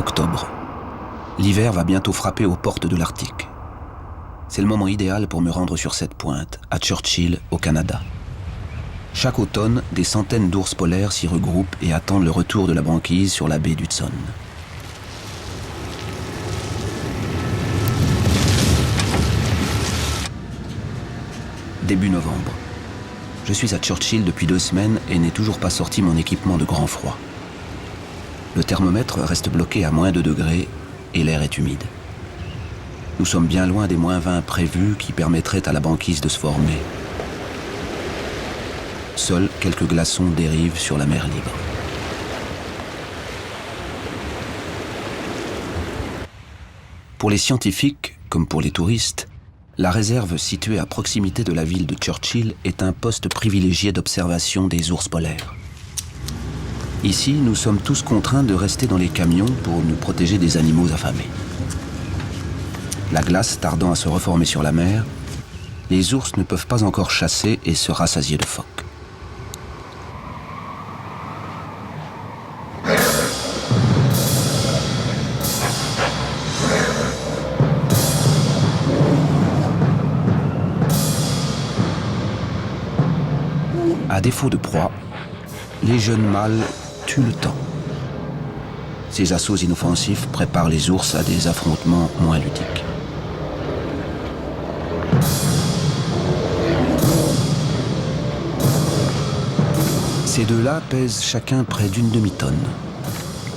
Octobre. L'hiver va bientôt frapper aux portes de l'Arctique. C'est le moment idéal pour me rendre sur cette pointe, à Churchill, au Canada. Chaque automne, des centaines d'ours polaires s'y regroupent et attendent le retour de la banquise sur la baie d'Hudson. Début novembre. Je suis à Churchill depuis 2 semaines et n'ai toujours pas sorti mon équipement de grand froid. Le thermomètre reste bloqué à -2 degrés et l'air est humide. Nous sommes bien loin des -20 prévus qui permettraient à la banquise de se former. Seuls quelques glaçons dérivent sur la mer libre. Pour les scientifiques, comme pour les touristes, la réserve située à proximité de la ville de Churchill est un poste privilégié d'observation des ours polaires. Ici, nous sommes tous contraints de rester dans les camions pour nous protéger des animaux affamés. La glace tardant à se reformer sur la mer, les ours ne peuvent pas encore chasser et se rassasier de phoques. À défaut de proie, les jeunes mâles tuent le temps. Ces assauts inoffensifs préparent les ours à des affrontements moins ludiques. Ces deux-là pèsent chacun près d'une demi-tonne.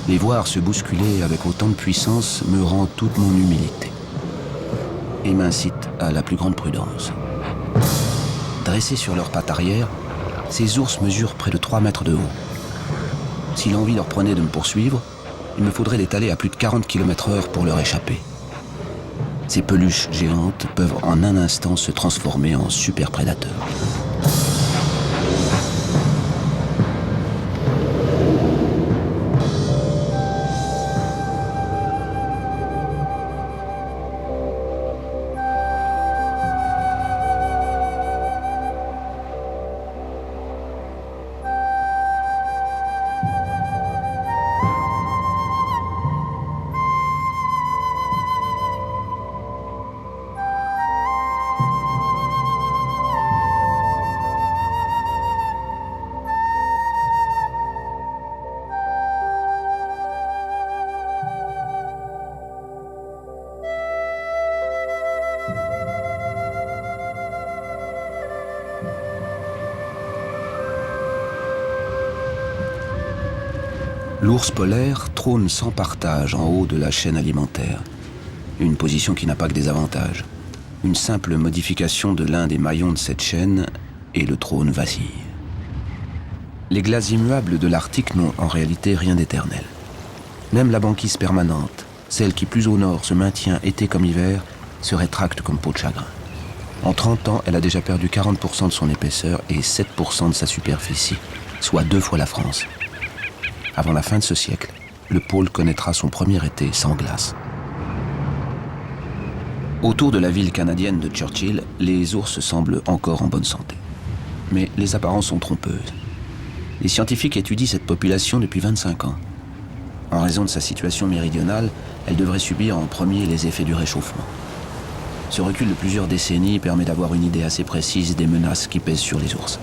Les voir se bousculer avec autant de puissance me rend toute mon humilité et m'incite à la plus grande prudence. Dressés sur leurs pattes arrière, ces ours mesurent près de 3 mètres de haut. Si l'envie leur prenait de me poursuivre, il me faudrait l'étaler à plus de 40 km/h pour leur échapper. Ces peluches géantes peuvent en un instant se transformer en super prédateurs. L'ours polaire trône sans partage en haut de la chaîne alimentaire. Une position qui n'a pas que des avantages. Une simple modification de l'un des maillons de cette chaîne et le trône vacille. Les glaces immuables de l'Arctique n'ont en réalité rien d'éternel. Même la banquise permanente, celle qui plus au nord se maintient été comme hiver, se rétracte comme peau de chagrin. En 30 ans, elle a déjà perdu 40% de son épaisseur et 7% de sa superficie, soit 2 fois la France. Avant la fin de ce siècle, le pôle connaîtra son premier été sans glace. Autour de la ville canadienne de Churchill, les ours semblent encore en bonne santé. Mais les apparences sont trompeuses. Les scientifiques étudient cette population depuis 25 ans. En raison de sa situation méridionale, elle devrait subir en premier les effets du réchauffement. Ce recul de plusieurs décennies permet d'avoir une idée assez précise des menaces qui pèsent sur les ours.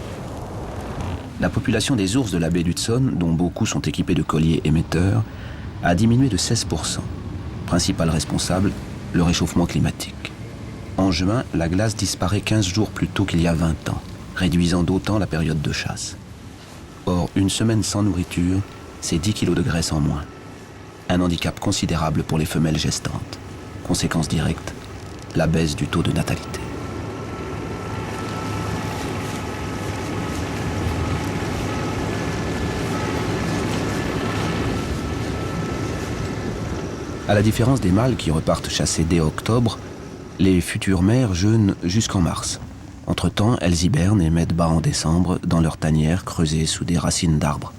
La population des ours de la baie d'Hudson, dont beaucoup sont équipés de colliers émetteurs, a diminué de 16%. Principal responsable, le réchauffement climatique. En juin, la glace disparaît 15 jours plus tôt qu'il y a 20 ans, réduisant d'autant la période de chasse. Or, une semaine sans nourriture, c'est 10 kg de graisse en moins. Un handicap considérable pour les femelles gestantes. Conséquence directe, la baisse du taux de natalité. À la différence des mâles qui repartent chasser dès octobre, les futures mères jeûnent jusqu'en mars. Entre-temps, elles hibernent et mettent bas en décembre dans leurs tanières creusées sous des racines d'arbres.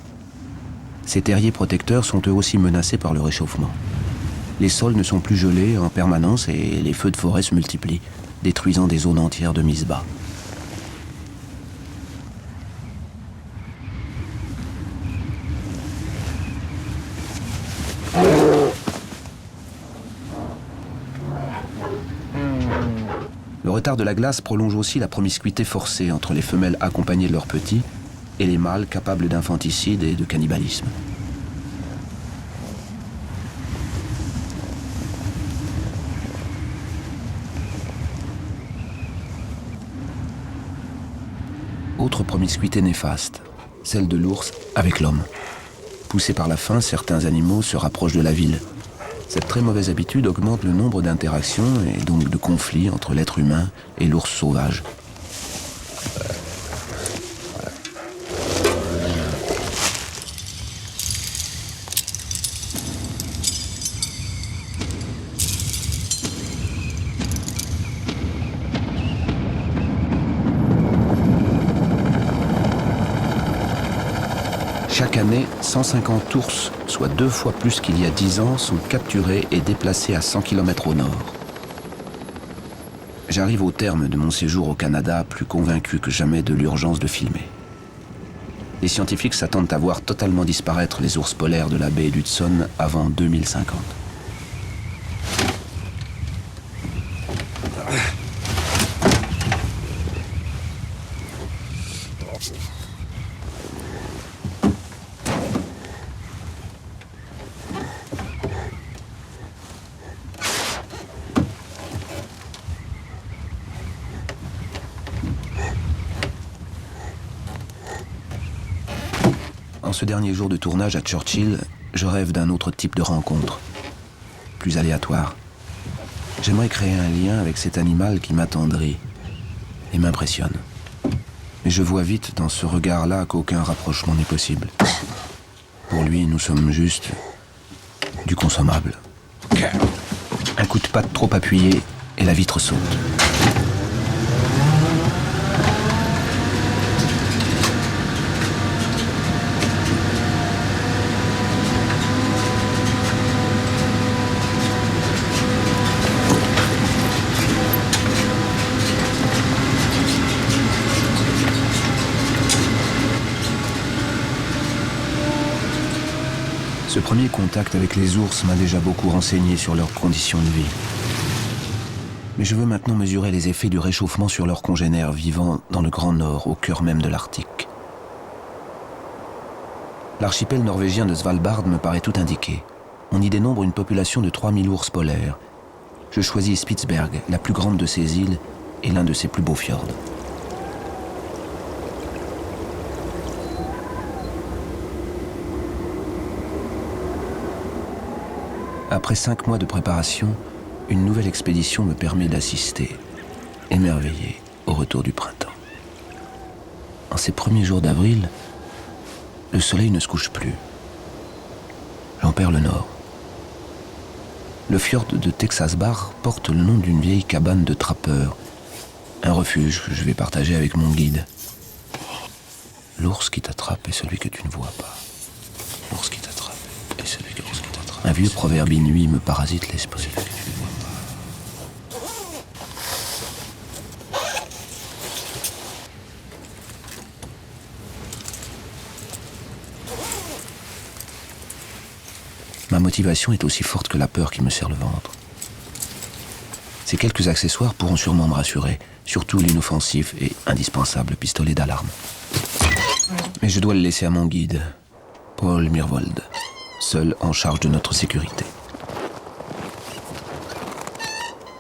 Ces terriers protecteurs sont eux aussi menacés par le réchauffement. Les sols ne sont plus gelés en permanence et les feux de forêt se multiplient, détruisant des zones entières de mise bas. retard de la glace prolonge aussi la promiscuité forcée entre les femelles accompagnées de leurs petits et les mâles capables d'infanticide et de cannibalisme. Autre promiscuité néfaste, celle de l'ours avec l'homme. Poussés par la faim, certains animaux se rapprochent de la ville. Cette très mauvaise habitude augmente le nombre d'interactions et donc de conflits entre l'être humain et l'ours sauvage. Chaque année, 150 ours, soit 2 fois plus qu'il y a 10 ans, sont capturés et déplacés à 100 km au nord. J'arrive au terme de mon séjour au Canada plus convaincu que jamais de l'urgence de filmer. Les scientifiques s'attendent à voir totalement disparaître les ours polaires de la baie d'Hudson avant 2050. En ce dernier jour de tournage à Churchill, je rêve d'un autre type de rencontre, plus aléatoire. J'aimerais créer un lien avec cet animal qui m'attendrit et m'impressionne. Mais je vois vite dans ce regard-là qu'aucun rapprochement n'est possible. Pour lui, nous sommes juste du consommable. Un coup de patte trop appuyé et la vitre saute. Ce premier contact avec les ours m'a déjà beaucoup renseigné sur leurs conditions de vie. Mais je veux maintenant mesurer les effets du réchauffement sur leurs congénères vivant dans le Grand Nord, au cœur même de l'Arctique. L'archipel norvégien de Svalbard me paraît tout indiqué. On y dénombre une population de 3000 ours polaires. Je choisis Spitsberg, la plus grande de ces îles et l'un de ses plus beaux fjords. Après 5 mois de préparation, une nouvelle expédition me permet d'assister, émerveillé, au retour du printemps. En ces premiers jours d'avril, le soleil ne se couche plus. J'en perds le nord. Le fjord de Texas Bar porte le nom d'une vieille cabane de trappeurs, un refuge que je vais partager avec mon guide. L'ours qui t'attrape est celui que tu ne vois pas. L'ours qui t'attrape est celui que tu ne vois pas. Un vieux proverbe inuit me parasite l'esprit. Ma motivation est aussi forte que la peur qui me serre le ventre. Ces quelques accessoires pourront sûrement me rassurer, surtout l'inoffensif et indispensable pistolet d'alarme. Mais je dois le laisser à mon guide, Paul Mirvold, seul en charge de notre sécurité.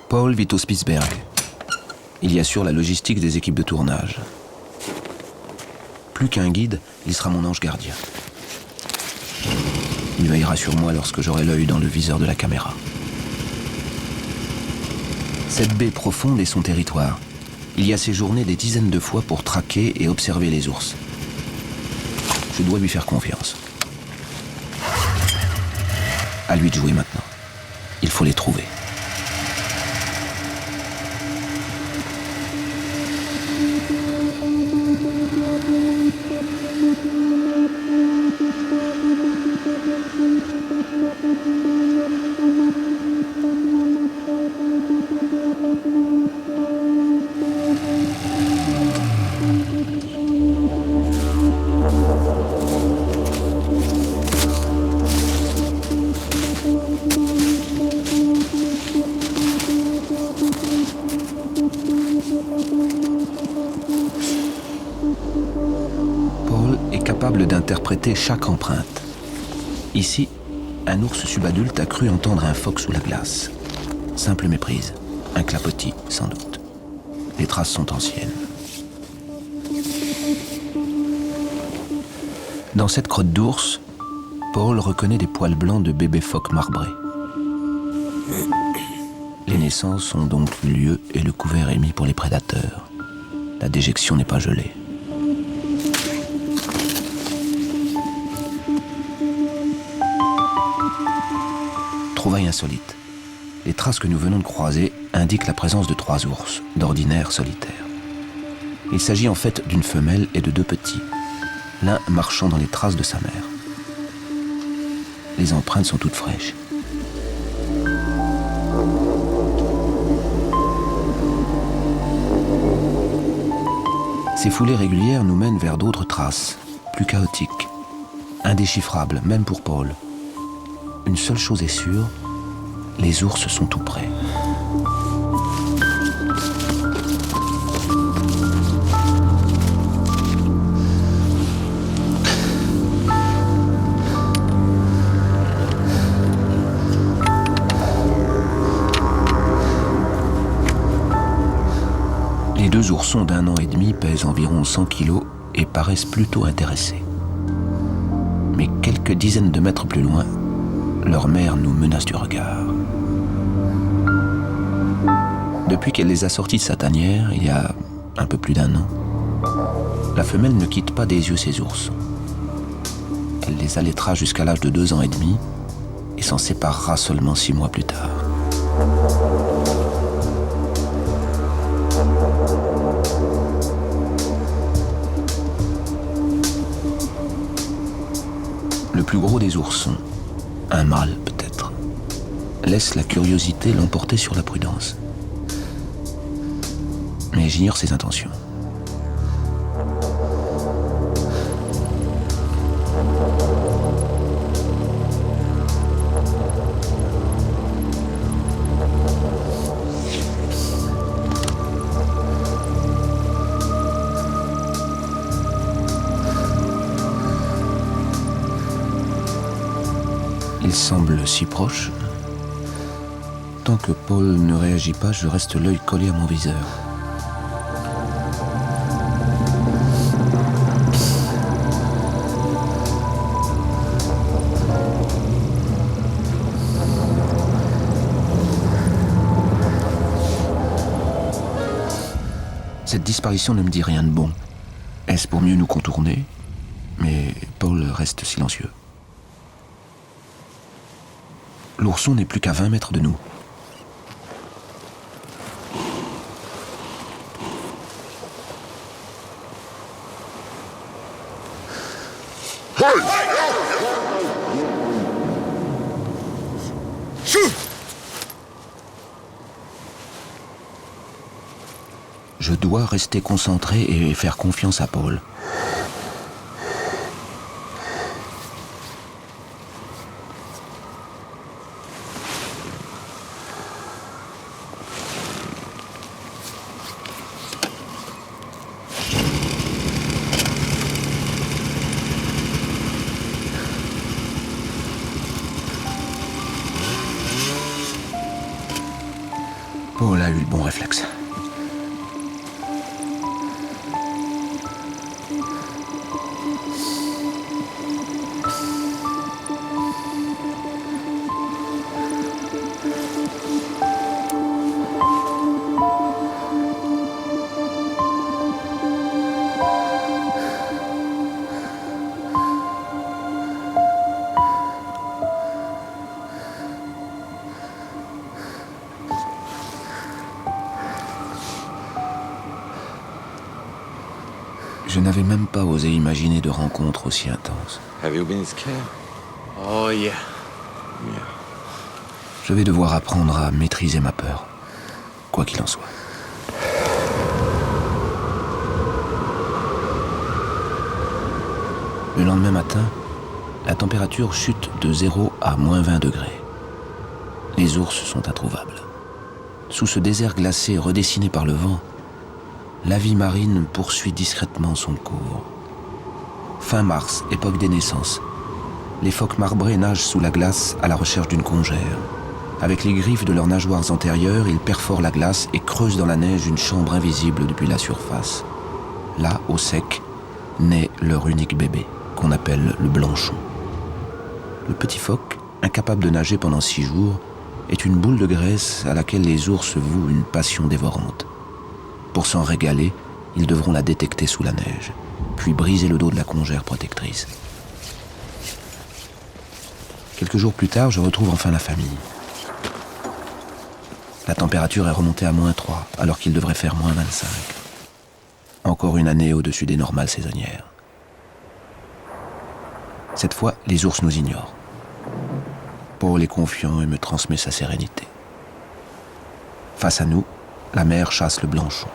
Paul vit au Spitsberg. Il y assure la logistique des équipes de tournage. Plus qu'un guide, il sera mon ange gardien. Il veillera sur moi lorsque j'aurai l'œil dans le viseur de la caméra. Cette baie profonde est son territoire. Il y a séjourné des dizaines de fois pour traquer et observer les ours. Je dois lui faire confiance. À lui de jouer maintenant. Il faut les trouver. capable d'interpréter chaque empreinte. Ici, un ours subadulte a cru entendre un phoque sous la glace. Simple méprise, un clapotis sans doute. Les traces sont anciennes. Dans cette crotte d'ours, Paul reconnaît des poils blancs de bébés phoques marbrés. Les naissances ont donc eu lieu et le couvert est mis pour les prédateurs. La déjection n'est pas gelée. Trouvaille insolite. Les traces que nous venons de croiser indiquent la présence de 3 ours, d'ordinaire solitaires. Il s'agit en fait d'une femelle et de 2 petits, l'un marchant dans les traces de sa mère. Les empreintes sont toutes fraîches. Ces foulées régulières nous mènent vers d'autres traces, plus chaotiques, indéchiffrables, même pour Paul. Une seule chose est sûre, les ours sont tout près. Les 2 oursons d'1 an et demi pèsent environ 100 kilos et paraissent plutôt intéressés. Mais quelques dizaines de mètres plus loin, leur mère nous menace du regard. Depuis qu'elle les a sortis de sa tanière, il y a un peu plus d'1 an, la femelle ne quitte pas des yeux ses ours. Elle les allaitera jusqu'à l'âge de 2 ans et demi et s'en séparera seulement 6 mois plus tard. Le plus gros des oursons, un mâle peut-être, laisse la curiosité l'emporter sur la prudence. Mais j'ignore ses intentions. Il semble si proche. Tant que Paul ne réagit pas, je reste l'œil collé à mon viseur. Cette disparition ne me dit rien de bon. Est-ce pour mieux nous contourner? Mais Paul reste silencieux. L'ourson n'est plus qu'à 20 mètres de nous. Je dois rester concentré et faire confiance à Paul. Paul a eu le bon réflexe. Je n'avais même pas osé imaginer de rencontres aussi intenses. Have you been scared? Oh yeah. Je vais devoir apprendre à maîtriser ma peur, quoi qu'il en soit. Le lendemain matin, la température chute de 0 à moins 20 degrés. Les ours sont introuvables. Sous ce désert glacé redessiné par le vent, la vie marine poursuit discrètement son cours. Fin mars, époque des naissances. Les phoques marbrés nagent sous la glace à la recherche d'une congère. Avec les griffes de leurs nageoires antérieures, ils perforent la glace et creusent dans la neige une chambre invisible depuis la surface. Là, au sec, naît leur unique bébé, qu'on appelle le blanchon. Le petit phoque, incapable de nager pendant 6 jours, est une boule de graisse à laquelle les ours vouent une passion dévorante. Pour s'en régaler, ils devront la détecter sous la neige, puis briser le dos de la congère protectrice. Quelques jours plus tard, je retrouve enfin la famille. La température est remontée à -3, alors qu'il devrait faire -25. Encore une année au-dessus des normales saisonnières. Cette fois, les ours nous ignorent. Paul est confiant et me transmet sa sérénité. Face à nous, la mère chasse le blanchon.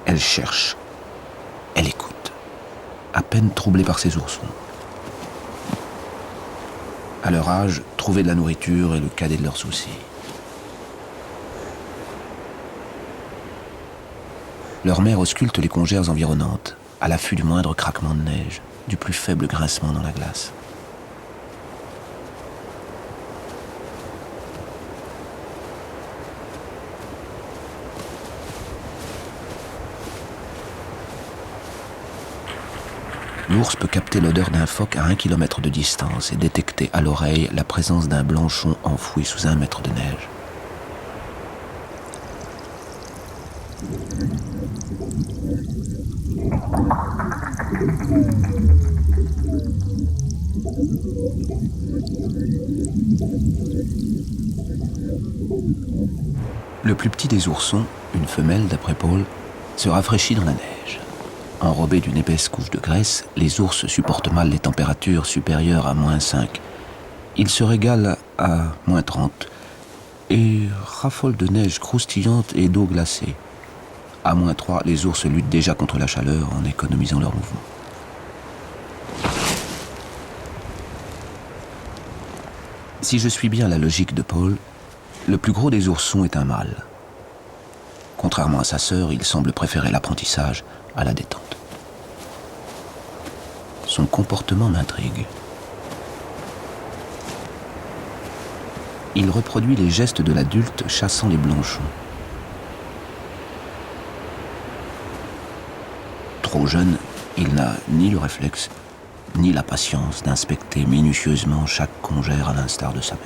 Elle cherche. Elle écoute. À peine troublée par ses oursons. À leur âge, trouver de la nourriture est le cadet de leurs soucis. Leur mère ausculte les congères environnantes, à l'affût du moindre craquement de neige, du plus faible grincement dans la glace. L'ours peut capter l'odeur d'un phoque à 1 km de distance et détecter à l'oreille la présence d'un blanchon enfoui sous 1 mètre de neige. Le plus petit des oursons, une femelle d'après Paul, se rafraîchit dans la neige. Enrobés d'une épaisse couche de graisse, les ours supportent mal les températures supérieures à -5. Ils se régalent à -30 et raffolent de neige croustillante et d'eau glacée. À -3, les ours luttent déjà contre la chaleur en économisant leur mouvement. Si je suis bien la logique de Paul, le plus gros des oursons est un mâle. Contrairement à sa sœur, il semble préférer l'apprentissage à la détente. Son comportement m'intrigue. Il reproduit les gestes de l'adulte chassant les blanchons. Trop jeune, il n'a ni le réflexe, ni la patience d'inspecter minutieusement chaque congère à l'instar de sa mère.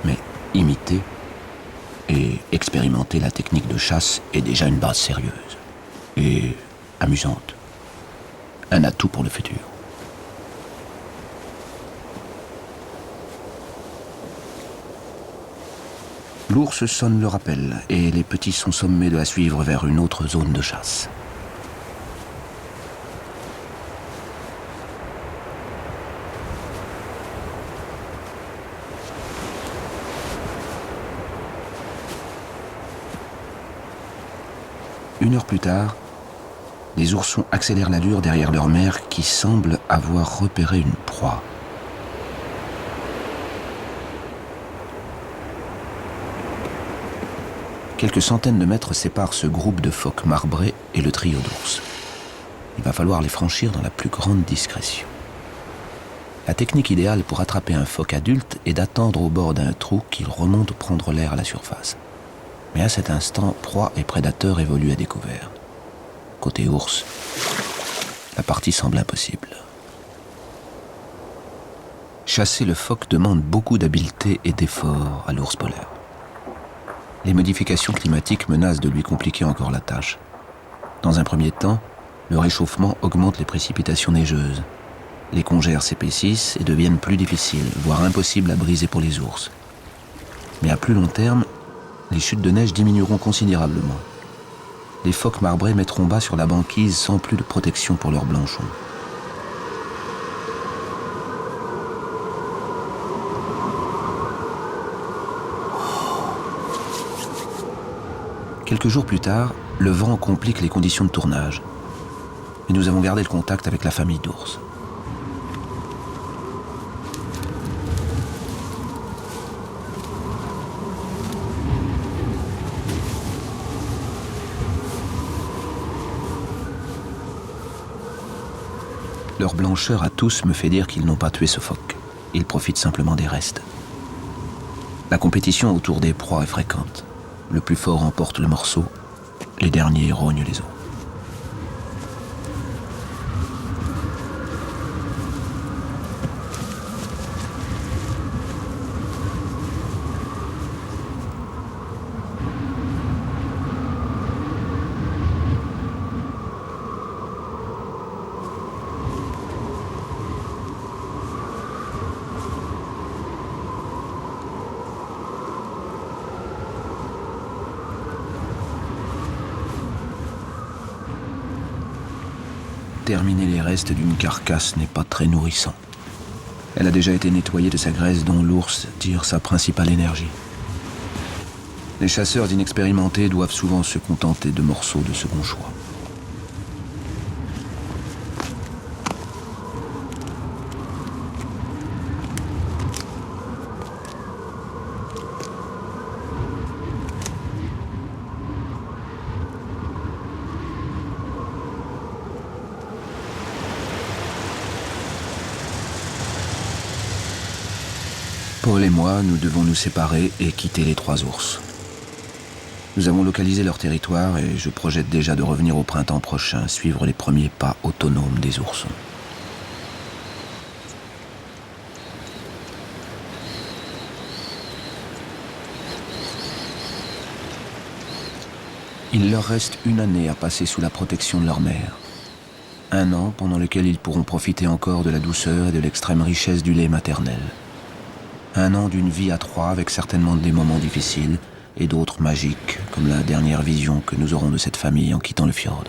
Mais imiter et expérimenter la technique de chasse est déjà une base sérieuse et amusante. Un atout pour le futur. L'ours sonne le rappel et les petits sont sommés de la suivre vers une autre zone de chasse. Une heure plus tard, les oursons accélèrent l'allure derrière leur mère qui semble avoir repéré une proie. Quelques centaines de mètres séparent ce groupe de phoques marbrés et le trio d'ours. Il va falloir les franchir dans la plus grande discrétion. La technique idéale pour attraper un phoque adulte est d'attendre au bord d'un trou qu'il remonte prendre l'air à la surface. Mais à cet instant, proie et prédateur évoluent à découvert. Côté ours, la partie semble impossible. Chasser le phoque demande beaucoup d'habileté et d'effort à l'ours polaire. Les modifications climatiques menacent de lui compliquer encore la tâche. Dans un premier temps, le réchauffement augmente les précipitations neigeuses. Les congères s'épaississent et deviennent plus difficiles, voire impossibles à briser pour les ours. Mais à plus long terme, les chutes de neige diminueront considérablement. Les phoques marbrés mettront bas sur la banquise sans plus de protection pour leurs blanchons. Quelques jours plus tard, le vent complique les conditions de tournage. Et nous avons gardé le contact avec la famille d'ours. Leur blancheur à tous me fait dire qu'ils n'ont pas tué ce phoque. Ils profitent simplement des restes. La compétition autour des proies est fréquente. Le plus fort emporte le morceau, les derniers rognent les autres. Terminer les restes d'une carcasse n'est pas très nourrissant. Elle a déjà été nettoyée de sa graisse dont l'ours tire sa principale énergie. Les chasseurs inexpérimentés doivent souvent se contenter de morceaux de second choix. Paul et moi, nous devons nous séparer et quitter les 3 ours. Nous avons localisé leur territoire et je projette déjà de revenir au printemps prochain, suivre les premiers pas autonomes des oursons. Il leur reste 1 année à passer sous la protection de leur mère. 1 an pendant lequel ils pourront profiter encore de la douceur et de l'extrême richesse du lait maternel. 1 an d'une vie à 3 avec certainement des moments difficiles et d'autres magiques, comme la dernière vision que nous aurons de cette famille en quittant le fjord.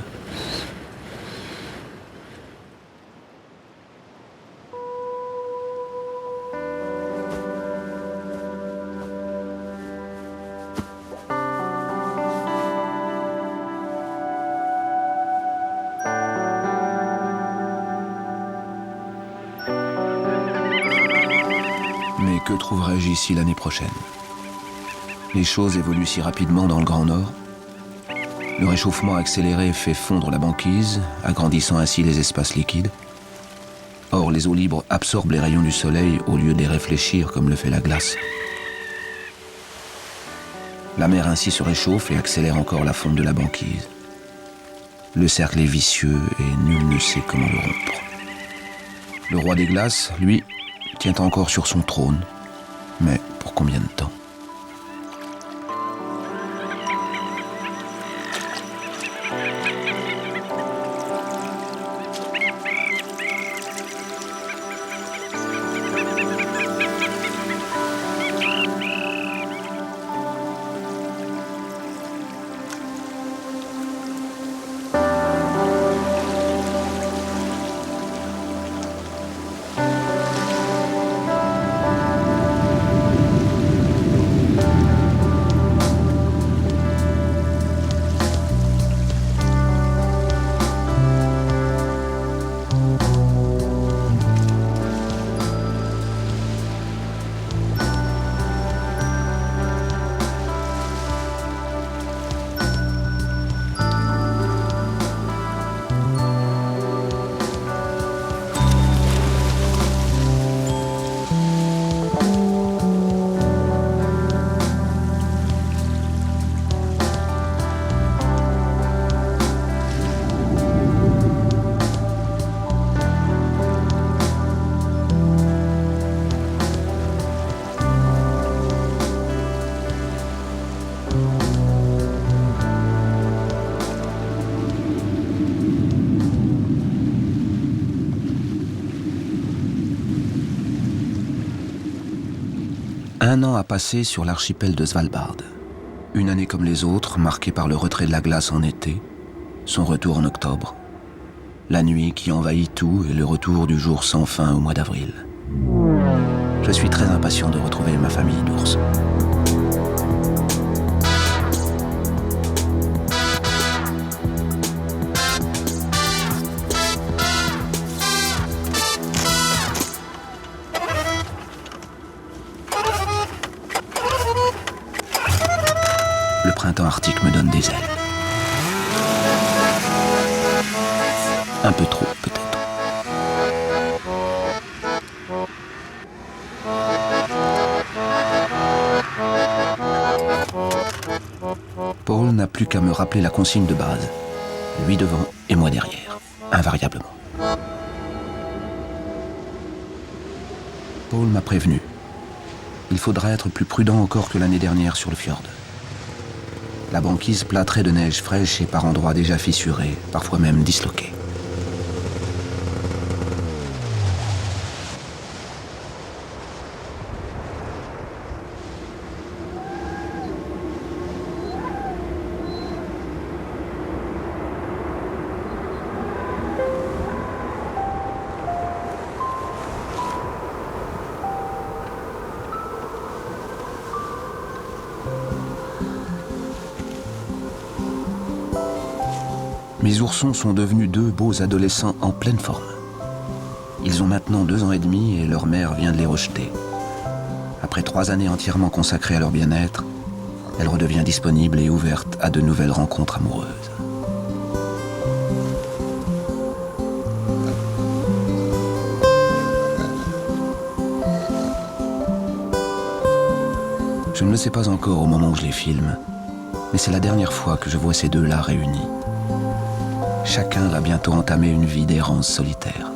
Mais que trouverai-je ici l'année prochaine? Les choses évoluent si rapidement dans le Grand Nord. Le réchauffement accéléré fait fondre la banquise, agrandissant ainsi les espaces liquides. Or, les eaux libres absorbent les rayons du soleil au lieu de les réfléchir comme le fait la glace. La mer ainsi se réchauffe et accélère encore la fonte de la banquise. Le cercle est vicieux et nul ne sait comment le rompre. Le roi des glaces, lui, tient encore sur son trône. Mais pour combien de temps ? Un an a passé sur l'archipel de Svalbard. Une année comme les autres, marquée par le retrait de la glace en été, son retour en octobre, la nuit qui envahit tout et le retour du jour sans fin au mois d'avril. Je suis très impatient de retrouver ma famille d'ours. Le printemps arctique me donne des ailes. Un peu trop, peut-être. Paul n'a plus qu'à me rappeler la consigne de base. Lui devant et moi derrière, invariablement. Paul m'a prévenu. Il faudra être plus prudent encore que l'année dernière sur le fjord. La banquise plâtrée de neige fraîche et par endroits déjà fissurée, parfois même disloquée. Mes oursons sont devenus deux beaux adolescents en pleine forme. Ils ont maintenant 2 ans et demi et leur mère vient de les rejeter. Après 3 années entièrement consacrées à leur bien-être, elle redevient disponible et ouverte à de nouvelles rencontres amoureuses. Je ne le sais pas encore au moment où je les filme, mais c'est la dernière fois que je vois ces deux-là réunis. Chacun va bientôt entamer une vie d'errance solitaire.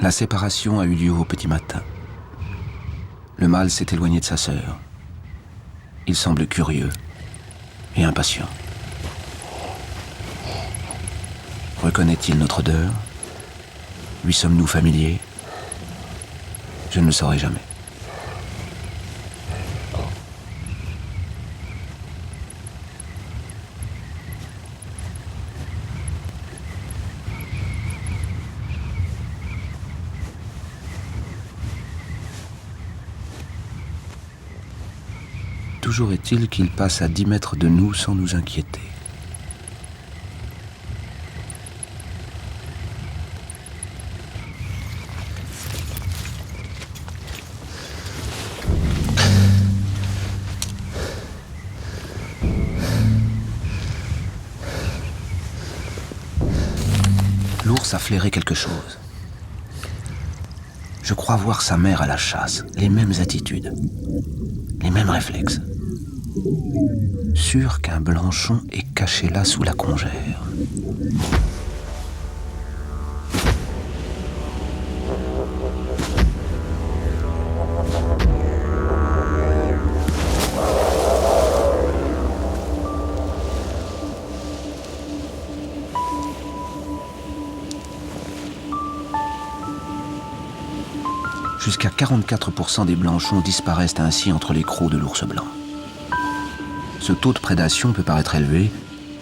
La séparation a eu lieu au petit matin. Le mâle s'est éloigné de sa sœur. Il semble curieux et impatient. Reconnaît-il notre odeur? Lui sommes-nous familiers? Je ne le saurai jamais. Toujours est-il qu'il passe à 10 mètres de nous sans nous inquiéter. L'ours a flairé quelque chose. Je crois voir sa mère à la chasse, les mêmes attitudes, les mêmes réflexes. Sûr qu'un blanchon est caché là sous la congère. Jusqu'à 44% des blanchons disparaissent ainsi entre les crocs de l'ours blanc. Ce taux de prédation peut paraître élevé,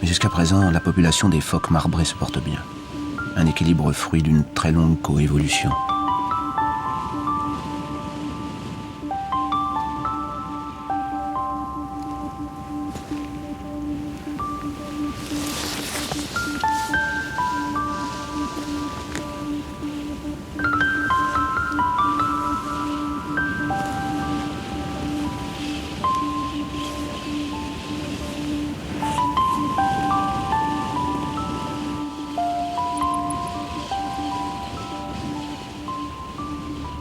mais jusqu'à présent, la population des phoques marbrés se porte bien. Un équilibre fruit d'une très longue coévolution.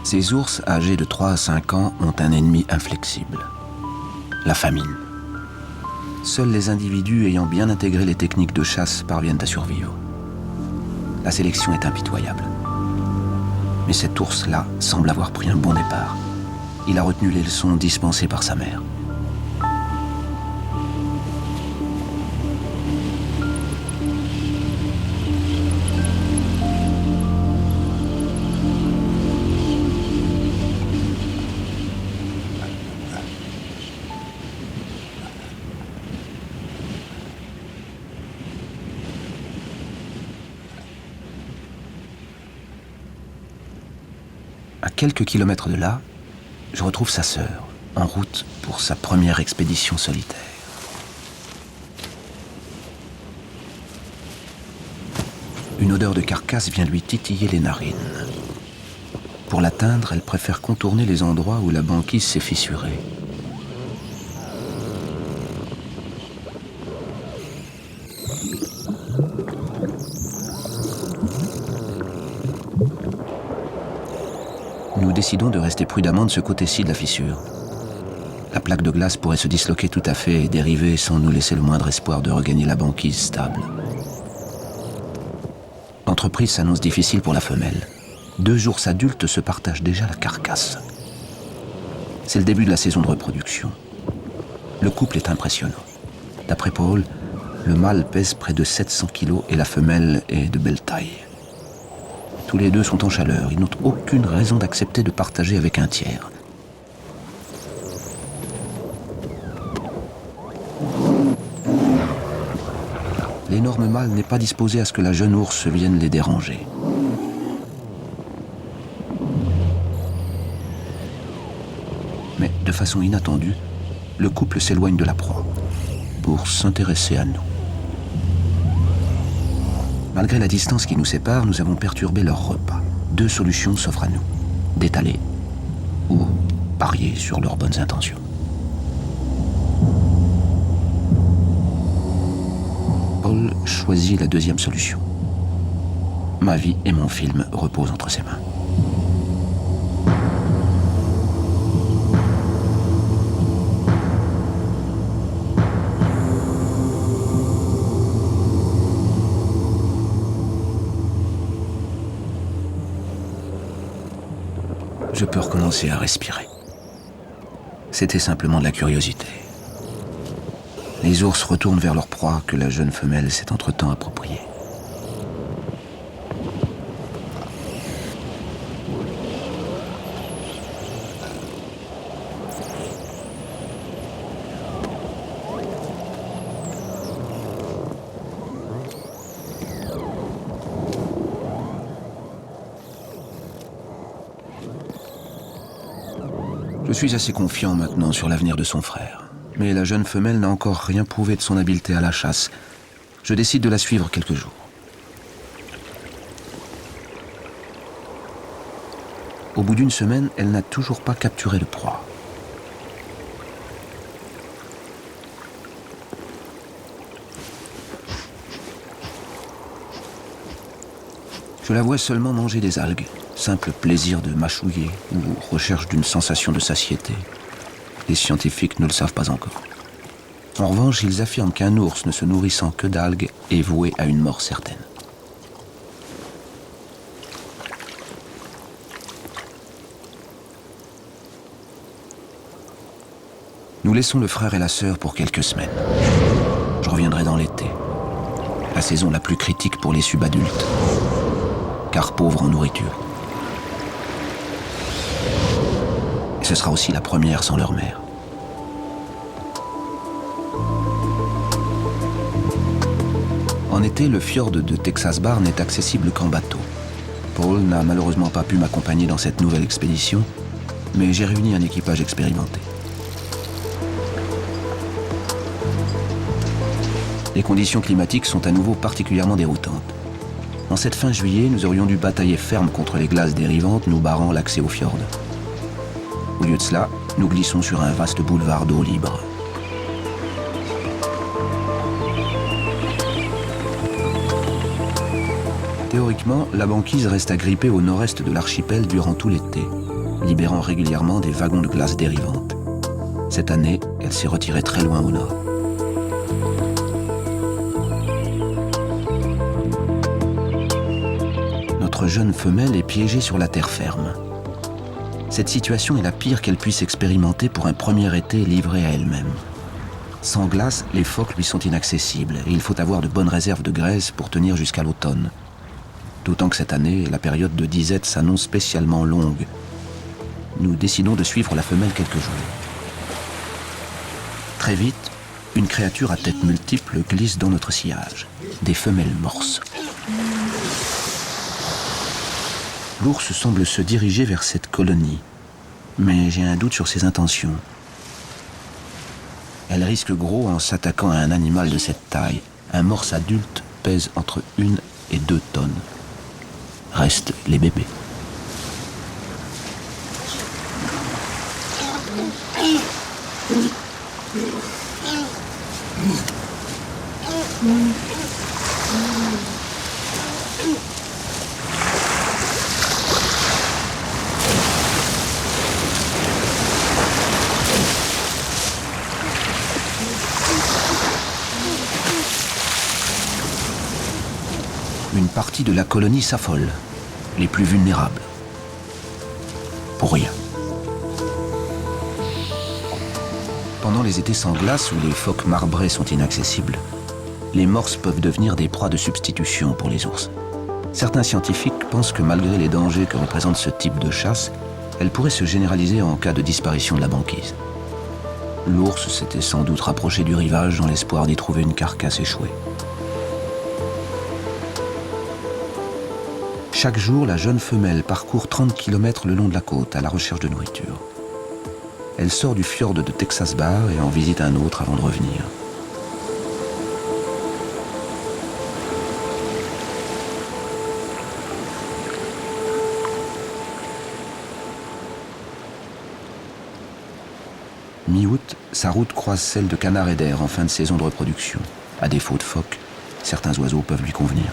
Ces ours âgés de 3 à 5 ans ont un ennemi inflexible, la famine. Seuls les individus ayant bien intégré les techniques de chasse parviennent à survivre. La sélection est impitoyable. Mais cet ours-là semble avoir pris un bon départ. Il a retenu les leçons dispensées par sa mère. À quelques kilomètres de là, je retrouve sa sœur, en route pour sa première expédition solitaire. Une odeur de carcasse vient lui titiller les narines. Pour l'atteindre, elle préfère contourner les endroits où la banquise s'est fissurée. Nous décidons de rester prudemment de ce côté-ci de la fissure. La plaque de glace pourrait se disloquer tout à fait et dériver sans nous laisser le moindre espoir de regagner la banquise stable. L'entreprise s'annonce difficile pour la femelle. 2 ours adultes se partagent déjà la carcasse. C'est le début de la saison de reproduction. Le couple est impressionnant. D'après Paul, le mâle pèse près de 700 kilos et la femelle est de belle taille. Tous les deux sont en chaleur, ils n'ont aucune raison d'accepter de partager avec un tiers. L'énorme mâle n'est pas disposé à ce que la jeune ours vienne les déranger. Mais de façon inattendue, le couple s'éloigne de la proie pour s'intéresser à nous. Malgré la distance qui nous sépare, nous avons perturbé leur repas. 2 solutions s'offrent à nous. D'étaler ou parier sur leurs bonnes intentions. Paul choisit la deuxième solution. Ma vie et mon film reposent entre ses mains. Je peux recommencer à respirer. C'était simplement de la curiosité. Les ours retournent vers leur proie que la jeune femelle s'est entre-temps appropriée. Je suis assez confiant maintenant sur l'avenir de son frère. Mais la jeune femelle n'a encore rien prouvé de son habileté à la chasse. Je décide de la suivre quelques jours. Au bout d'une semaine, elle n'a toujours pas capturé de proie. Je la vois seulement manger des algues, simple plaisir de mâchouiller ou recherche d'une sensation de satiété. Les scientifiques ne le savent pas encore. En revanche, ils affirment qu'un ours ne se nourrissant que d'algues est voué à une mort certaine. Nous laissons le frère et la sœur pour quelques semaines. Je reviendrai dans l'été, la saison la plus critique pour les subadultes, car pauvres en nourriture. Et ce sera aussi la première sans leur mère. En été, le fjord de Texas Bar n'est accessible qu'en bateau. Paul n'a malheureusement pas pu m'accompagner dans cette nouvelle expédition, mais j'ai réuni un équipage expérimenté. Les conditions climatiques sont à nouveau particulièrement déroutantes. En cette fin juillet, nous aurions dû batailler ferme contre les glaces dérivantes nous barrant l'accès au fjord. Au lieu de cela, nous glissons sur un vaste boulevard d'eau libre. Théoriquement, la banquise reste agrippée au nord-est de l'archipel durant tout l'été, libérant régulièrement des wagons de glace dérivantes. Cette année, elle s'est retirée très loin au nord. Notre jeune femelle est piégée sur la terre ferme. Cette situation est la pire qu'elle puisse expérimenter pour un premier été livré à elle-même. Sans glace, les phoques lui sont inaccessibles et il faut avoir de bonnes réserves de graisse pour tenir jusqu'à l'automne. D'autant que cette année, la période de disette s'annonce spécialement longue. Nous décidons de suivre la femelle quelques jours. Très vite, une créature à tête multiple glisse dans notre sillage. Des femelles morses. L'ours semble se diriger vers cette colonie, mais j'ai un doute sur ses intentions. Elle risque gros en s'attaquant à un animal de cette taille. Un morse adulte pèse entre 1 et 2 tonnes. Restent les bébés. Une partie de la colonie s'affole, les plus vulnérables. Pour rien. Pendant les étés sans glace où les phoques marbrés sont inaccessibles, les morses peuvent devenir des proies de substitution pour les ours. Certains scientifiques pensent que malgré les dangers que représente ce type de chasse, elle pourrait se généraliser en cas de disparition de la banquise. L'ours s'était sans doute rapproché du rivage dans l'espoir d'y trouver une carcasse échouée. Chaque jour, la jeune femelle parcourt 30 km le long de la côte à la recherche de nourriture. Elle sort du fjord de Texas Bar et en visite un autre avant de revenir. Mi-août, sa route croise celle de Canard Eider en fin de saison de reproduction. À défaut de phoques, certains oiseaux peuvent lui convenir.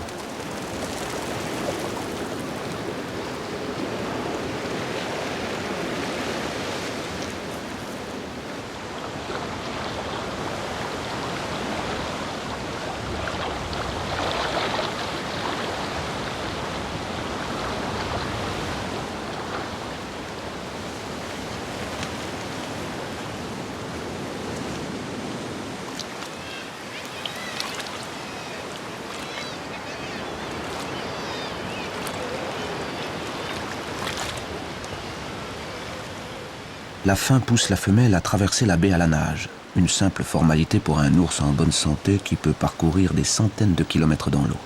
La faim pousse la femelle à traverser la baie à la nage, une simple formalité pour un ours en bonne santé qui peut parcourir des centaines de kilomètres dans l'eau.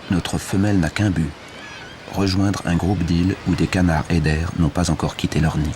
Notre femelle n'a qu'un but, rejoindre un groupe d'îles où des canards eider n'ont pas encore quitté leur nid.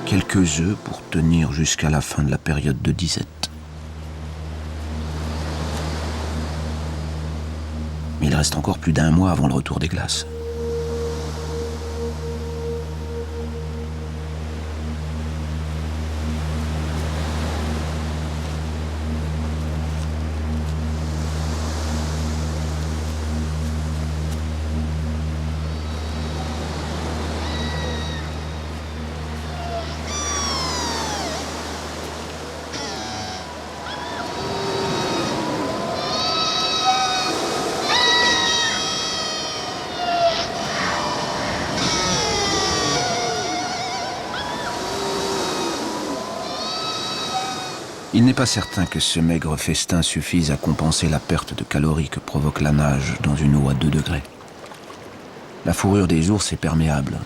Quelques œufs pour tenir jusqu'à la fin de la période de disette. Mais il reste encore plus d'un mois avant le retour des glaces. Il n'est pas certain que ce maigre festin suffise à compenser la perte de calories que provoque la nage dans une eau à 2 degrés. La fourrure des ours est perméable.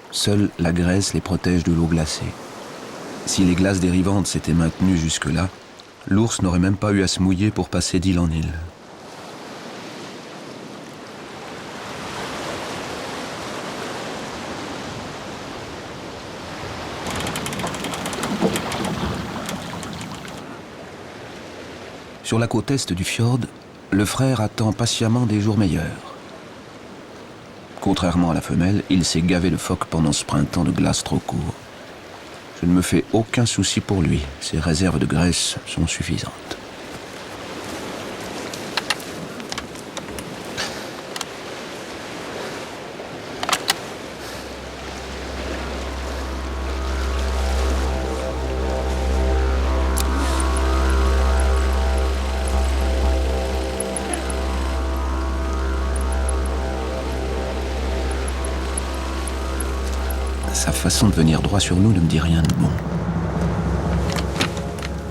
Seule la graisse les protège de l'eau glacée. Si les glaces dérivantes s'étaient maintenues jusque-là, l'ours n'aurait même pas eu à se mouiller pour passer d'île en île. Sur la côte est du fjord, le frère attend patiemment des jours meilleurs. Contrairement à la femelle, il s'est gavé de phoques pendant ce printemps de glace trop court. Je ne me fais aucun souci pour lui, ses réserves de graisse sont suffisantes. Sa façon de venir droit sur nous ne me dit rien de bon.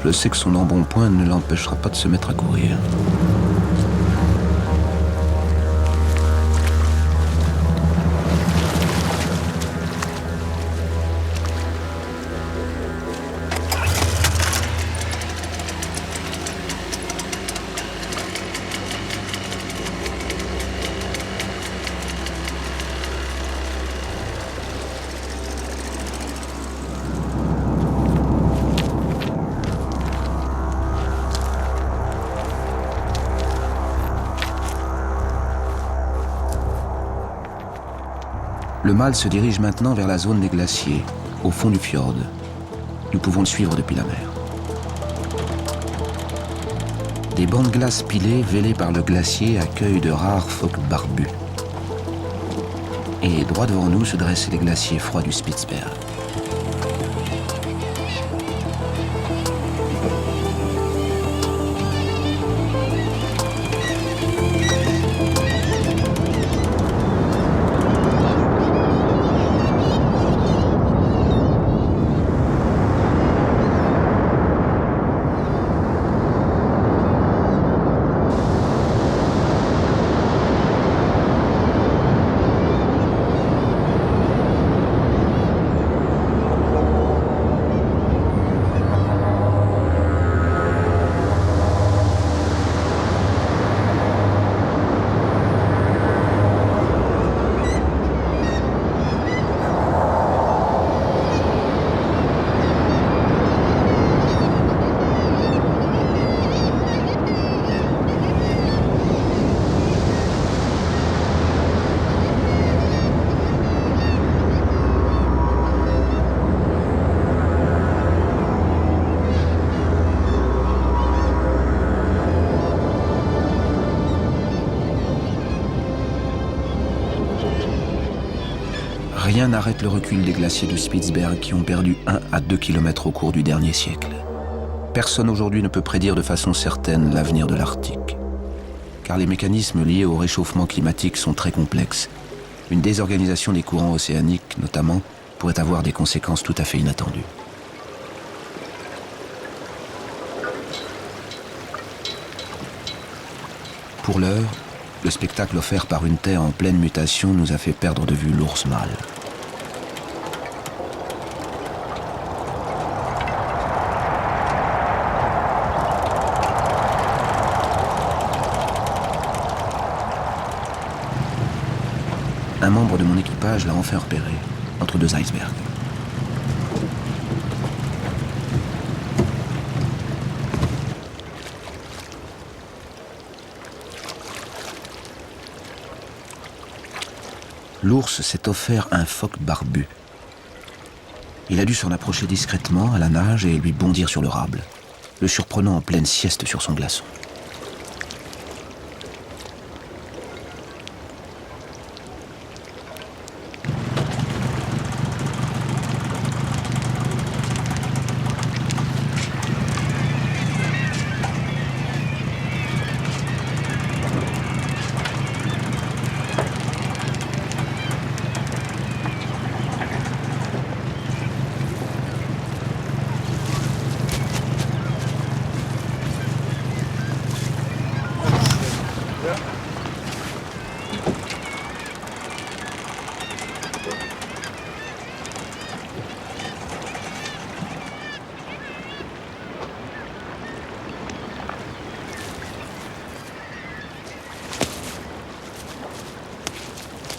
Je sais que son embonpoint ne l'empêchera pas de se mettre à courir. Le mâle se dirige maintenant vers la zone des glaciers, au fond du fjord. Nous pouvons le suivre depuis la mer. Des bancs de glace pilés, vêlés par le glacier, accueillent de rares phoques barbus. Et droit devant nous se dressent les glaciers froids du Spitzberg. Rien n'arrête le recul des glaciers du Spitzberg qui ont perdu 1 à 2 km au cours du dernier siècle. Personne aujourd'hui ne peut prédire de façon certaine l'avenir de l'Arctique. Car les mécanismes liés au réchauffement climatique sont très complexes. Une désorganisation des courants océaniques, notamment, pourrait avoir des conséquences tout à fait inattendues. Pour l'heure, le spectacle offert par une terre en pleine mutation nous a fait perdre de vue l'ours mâle. Un membre de mon équipage l'a enfin repéré, entre 2 icebergs. L'ours s'est offert un phoque barbu. Il a dû s'en approcher discrètement à la nage et lui bondir sur le rable, le surprenant en pleine sieste sur son glaçon.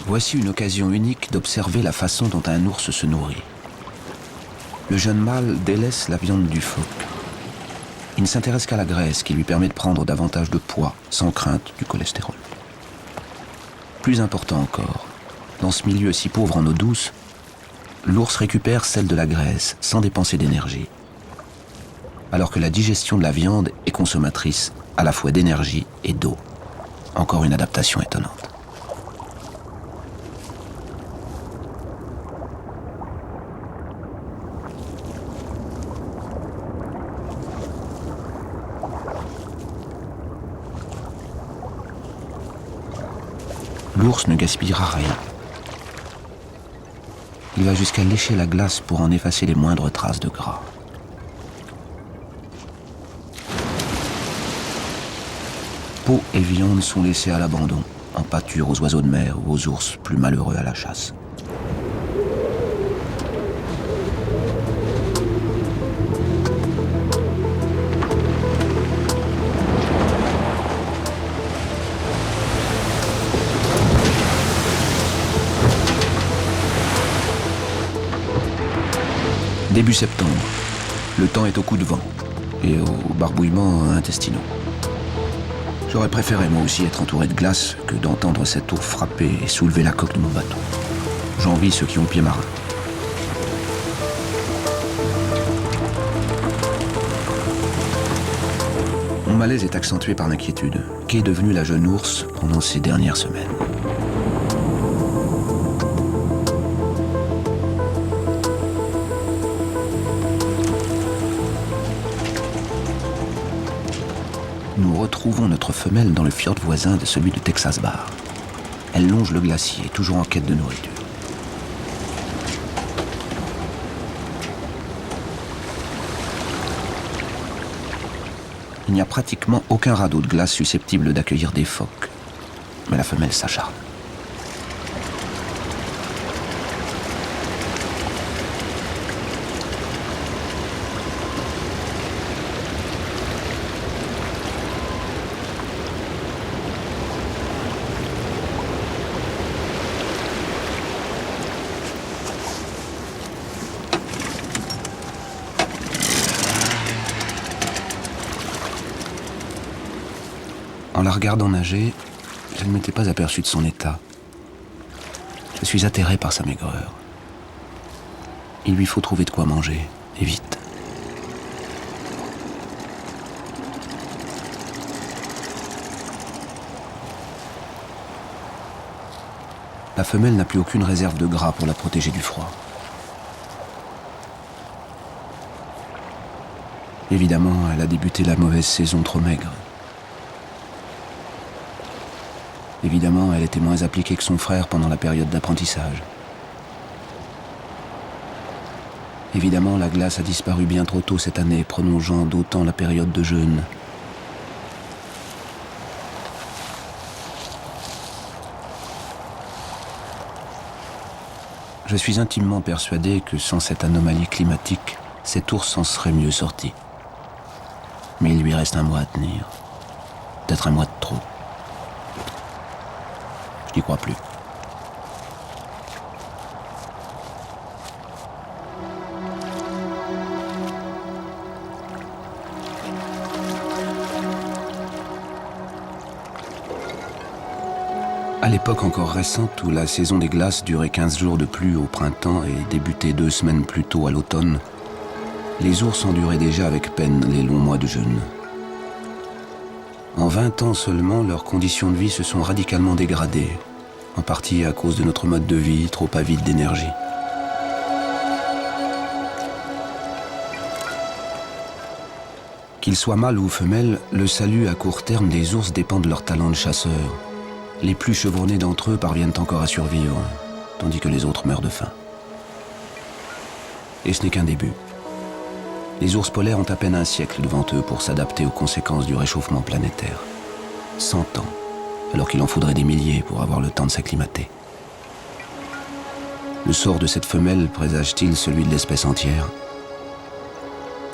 Voici une occasion unique d'observer la façon dont un ours se nourrit. Le jeune mâle délaisse la viande du phoque. Il ne s'intéresse qu'à la graisse qui lui permet de prendre davantage de poids sans crainte du cholestérol. Plus important encore, dans ce milieu si pauvre en eau douce, l'ours récupère celle de la graisse sans dépenser d'énergie, alors que la digestion de la viande est consommatrice à la fois d'énergie et d'eau. Encore une adaptation étonnante. L'ours ne gaspillera rien. Il va jusqu'à lécher la glace pour en effacer les moindres traces de gras. Peau et viande sont laissés à l'abandon, en pâture aux oiseaux de mer ou aux ours plus malheureux à la chasse. Début septembre, le temps est au coup de vent et aux barbouillements intestinaux. J'aurais préféré moi aussi être entouré de glace que d'entendre cette eau frapper et soulever la coque de mon bateau. J'envie ceux qui ont le pied marin. Mon malaise est accentué par l'inquiétude. Qu'est devenue la jeune ours pendant ces dernières semaines ? Nous retrouvons notre femelle dans le fjord voisin de celui de Texas Bar. Elle longe le glacier, toujours en quête de nourriture. Il n'y a pratiquement aucun radeau de glace susceptible d'accueillir des phoques, mais la femelle s'acharne. En la regardant nager, je ne m'étais pas aperçu de son état. Je suis atterré par sa maigreur. Il lui faut trouver de quoi manger, et vite. La femelle n'a plus aucune réserve de gras pour la protéger du froid. Évidemment, elle a débuté la mauvaise saison trop maigre. Évidemment, elle était moins appliquée que son frère pendant la période d'apprentissage. Évidemment, la glace a disparu bien trop tôt cette année, prolongeant d'autant la période de jeûne. Je suis intimement persuadé que sans cette anomalie climatique, cet ours s'en serait mieux sorti. Mais il lui reste un mois à tenir. Peut-être un mois de trop. Je n'y crois plus. À l'époque encore récente où la saison des glaces durait 15 jours de pluie au printemps et débutait 2 semaines plus tôt à l'automne, les ours enduraient déjà avec peine les longs mois de jeûne. En 20 ans seulement, leurs conditions de vie se sont radicalement dégradées, en partie à cause de notre mode de vie trop avide d'énergie. Qu'ils soient mâles ou femelles, le salut à court terme des ours dépend de leur talent de chasseur. Les plus chevronnés d'entre eux parviennent encore à survivre, tandis que les autres meurent de faim. Et ce n'est qu'un début. Les ours polaires ont à peine un siècle devant eux pour s'adapter aux conséquences du réchauffement planétaire. 100 ans, alors qu'il en faudrait des milliers pour avoir le temps de s'acclimater. Le sort de cette femelle présage-t-il celui de l'espèce entière ?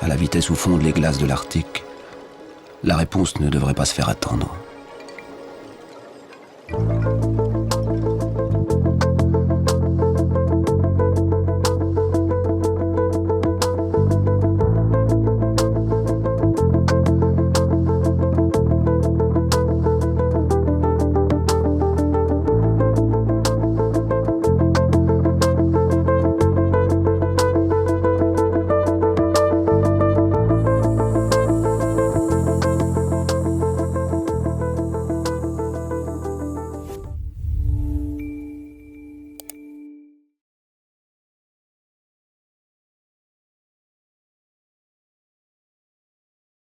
À la vitesse où fondent les glaces de l'Arctique, la réponse ne devrait pas se faire attendre.